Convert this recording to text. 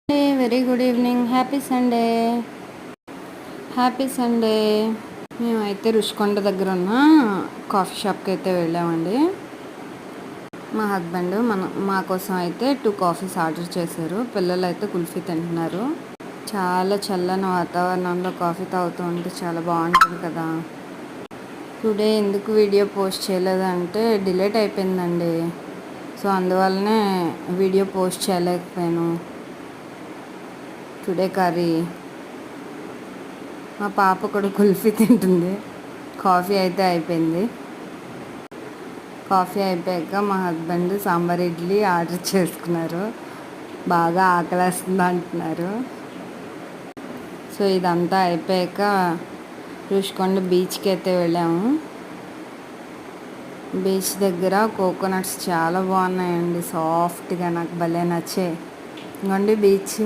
Very good evening. Happy Sunday. Happy Sunday. మేమైతే రుషికొండ దగ్గర ఉన్న కాఫీ షాప్కి అయితే వెళ్ళామండి. మా హస్బెండ్ మా కోసం అయితే 2 కాఫీస్ ఆర్డర్ చేశారు. పిల్లలు అయితే కుల్ఫీ తింటున్నారు. చాలా చల్లని వాతావరణంలో కాఫీ తాగుతూ ఉంటే చాలా బాగుంటుంది కదా. టుడే ఎందుకు వీడియో పోస్ట్ చేయలేదంటే డిలేట్ అయిపోయిందండి. సో అందువల్లనే వీడియో పోస్ట్ చేయలేకపోయాను. టుడే కర్రీ మా పాప కూడా కుల్ఫీ తింటుంది. కాఫీ అయితే అయిపోయింది. కాఫీ అయిపోయాక మా హస్బెండ్ సాంబార్ ఇడ్లీ ఆర్డర్ చేసుకున్నారు. బాగా ఆకలేస్తుంది అంటున్నారు. సో ఇదంతా అయిపోయాక రుషికొండ బీచ్కి అయితే వెళ్ళాము. బీచ్ దగ్గర కోకోనట్స్ చాలా బాగున్నాయండి. సాఫ్ట్గా నాకు భలే నచ్చాయి. ఇంకోండి బీచ్